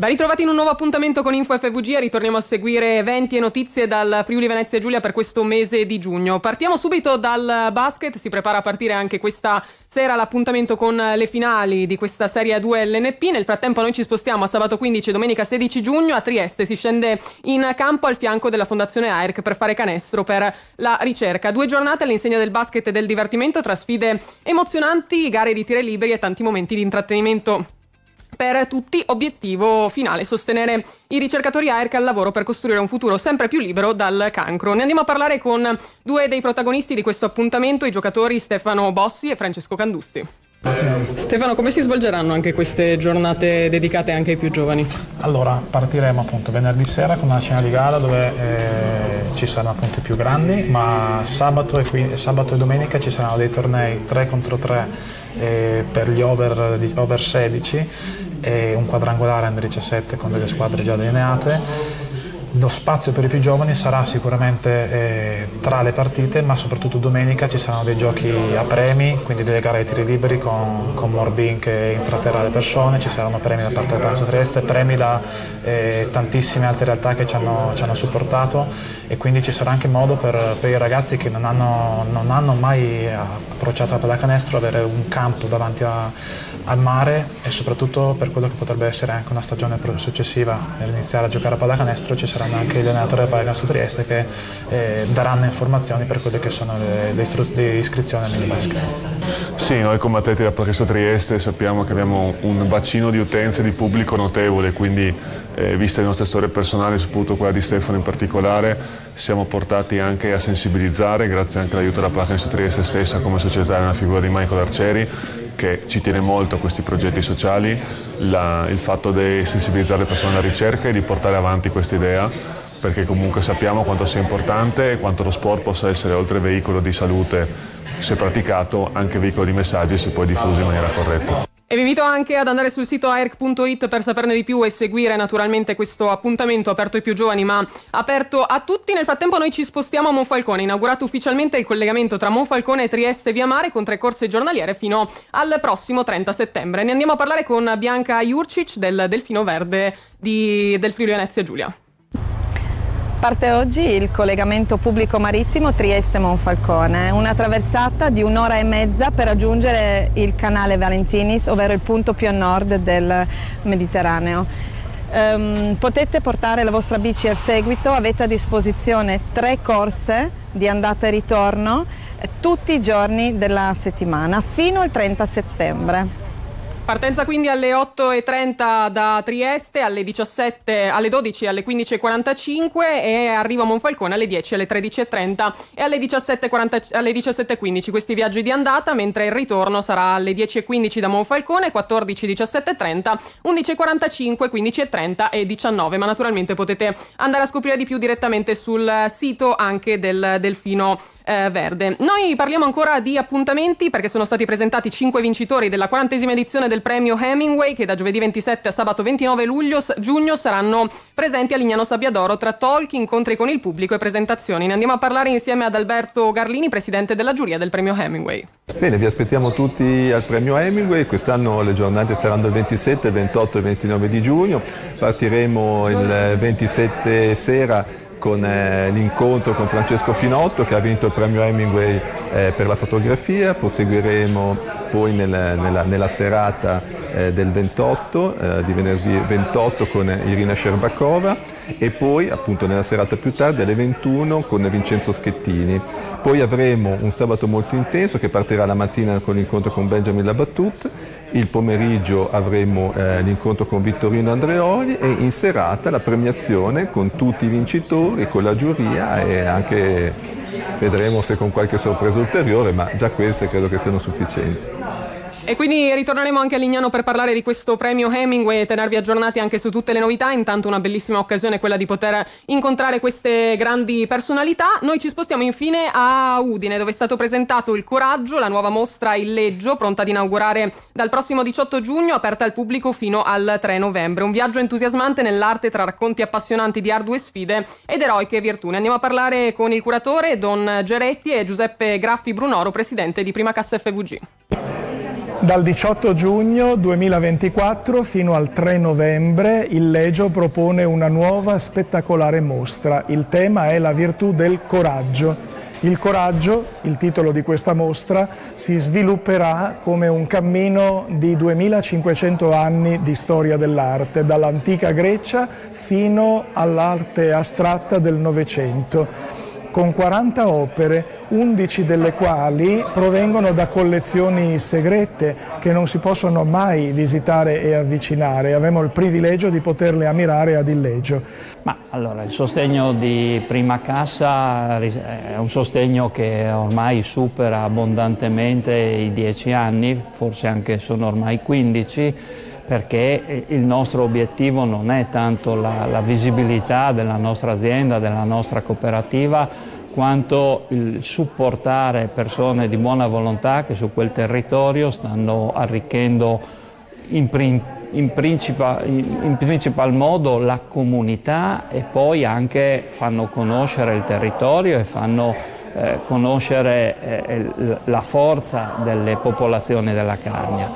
Ben ritrovati in un nuovo appuntamento con Info FVG e ritorniamo a seguire eventi e notizie dal Friuli Venezia Giulia per questo mese di giugno. Partiamo subito dal basket, si prepara a partire anche questa sera l'appuntamento con le finali di questa Serie A2 LNP. Nel frattempo noi ci spostiamo a sabato 15 e domenica 16 giugno a Trieste, si scende in campo al fianco della Fondazione AERC per fare canestro per la ricerca. 2 giornate all'insegna del basket e del divertimento tra sfide emozionanti, gare di tiri liberi e tanti momenti di intrattenimento per tutti. Obiettivo finale: sostenere i ricercatori AERC al lavoro per costruire un futuro sempre più libero dal cancro. Ne andiamo a parlare con 2 dei protagonisti di questo appuntamento, i giocatori Stefano Bossi e Francesco Candussi. Stefano, come si svolgeranno anche queste giornate dedicate anche ai più giovani? Allora, partiremo appunto venerdì sera con una cena di gala dove ci saranno appunto i più grandi, ma sabato e domenica ci saranno dei tornei 3 contro 3 per gli over 16 e un quadrangolare under 17 con delle squadre già delineate. Lo spazio per i più giovani sarà sicuramente tra le partite, ma soprattutto domenica ci saranno dei giochi a premi, quindi delle gare ai tiri liberi con Morbin che intratterrà le persone, ci saranno premi da parte del Palazzo Trieste, premi da tantissime altre realtà che ci hanno supportato, e quindi ci sarà anche modo per i ragazzi che non hanno mai approcciato la pallacanestro avere un campo davanti al mare, e soprattutto per quello che potrebbe essere anche una stagione successiva nell'iniziare a giocare a pallacanestro ci saranno anche gli allenatori del Pallacanestro Trieste che daranno informazioni per quelle che sono le iscrizioni al minibasket. Sì, noi come atleti del Pallacanestro Trieste sappiamo che abbiamo un bacino di utenze e di pubblico notevole, quindi viste le nostre storie personali, soprattutto quella di Stefano in particolare, siamo portati anche a sensibilizzare, grazie anche all'aiuto della Pallacanestro Trieste stessa come società, nella figura di Michael Arcieri, che ci tiene molto a questi progetti sociali, il fatto di sensibilizzare le persone alla ricerca e di portare avanti questa idea, perché comunque sappiamo quanto sia importante e quanto lo sport possa essere, oltre veicolo di salute, se praticato, anche veicolo di messaggi se poi diffuso in maniera corretta. E vi invito anche ad andare sul sito aerc.it per saperne di più e seguire naturalmente questo appuntamento aperto ai più giovani ma aperto a tutti. Nel frattempo noi ci spostiamo a Monfalcone, inaugurato ufficialmente il collegamento tra Monfalcone e Trieste via mare con 3 corse giornaliere fino al prossimo 30 settembre. Ne andiamo a parlare con Bianca Jurcic del Delfino Verde del Friuli Venezia Giulia. Parte oggi il collegamento pubblico marittimo Trieste-Monfalcone, una traversata di 1 ora e mezza per raggiungere il canale Valentinis, ovvero il punto più a nord del Mediterraneo. Potete portare la vostra bici al seguito, avete a disposizione 3 corse di andata e ritorno tutti i giorni della settimana fino al 30 settembre. Partenza quindi alle 8:30 da Trieste, alle 12 alle 15:45 e arrivo a Monfalcone alle 10, alle 13:30 e alle 17:15 questi viaggi di andata, mentre il ritorno sarà alle 10:15 da Monfalcone, 14, 17:30, 11:45, 15:30 e 19, ma naturalmente potete andare a scoprire di più direttamente sul sito anche del Delfino Verde. Noi parliamo ancora di appuntamenti perché sono stati presentati 5 vincitori della 40esima edizione del premio Hemingway, che da giovedì 27 a sabato 29 giugno saranno presenti a Lignano Sabbiadoro tra talk, incontri con il pubblico e presentazioni. Ne andiamo a parlare insieme ad Alberto Garlini, presidente della giuria del premio Hemingway. Bene, vi aspettiamo tutti al premio Hemingway. Quest'anno le giornate saranno il 27, 28 e 29 di giugno. Partiremo il 27 sera con l'incontro con Francesco Finotto, che ha vinto il premio Hemingway per la fotografia. Proseguiremo poi nella serata del 28, di venerdì 28, con Irina Sherbakova, e poi appunto nella serata più tardi alle 21 con Vincenzo Schettini. Poi avremo un sabato molto intenso che partirà la mattina con l'incontro con Benjamin Labatut. Il pomeriggio avremo l'incontro con Vittorino Andreoli e in serata la premiazione con tutti i vincitori, con la giuria, e anche vedremo se con qualche sorpresa ulteriore, ma già queste credo che siano sufficienti. E quindi ritorneremo anche a Lignano per parlare di questo premio Hemingway e tenervi aggiornati anche su tutte le novità. Intanto una bellissima occasione quella di poter incontrare queste grandi personalità. Noi ci spostiamo infine a Udine, dove è stato presentato Il Coraggio, la nuova mostra Il Leggio, pronta ad inaugurare dal prossimo 18 giugno, aperta al pubblico fino al 3 novembre. Un viaggio entusiasmante nell'arte tra racconti appassionanti di ardue sfide ed eroiche virtù. Ne andiamo a parlare con il curatore Don Geretti e Giuseppe Graffi Brunoro, presidente di Prima Cassa FVG. Dal 18 giugno 2024 fino al 3 novembre il Legio propone una nuova spettacolare mostra. Il tema è la virtù del coraggio. Il coraggio, il titolo di questa mostra, si svilupperà come un cammino di 2500 anni di storia dell'arte, dall'antica Grecia fino all'arte astratta del Novecento, con 40 opere, 11 delle quali provengono da collezioni segrete che non si possono mai visitare e avvicinare. Abbiamo il privilegio di poterle ammirare ad Illegio. Ma allora, il sostegno di Prima Cassa è un sostegno che ormai supera abbondantemente i 10 anni, forse anche sono ormai 15, perché il nostro obiettivo non è tanto la visibilità della nostra azienda, della nostra cooperativa, quanto il supportare persone di buona volontà che su quel territorio stanno arricchendo in principal modo la comunità e poi anche fanno conoscere il territorio e fanno conoscere la forza delle popolazioni della Carnia.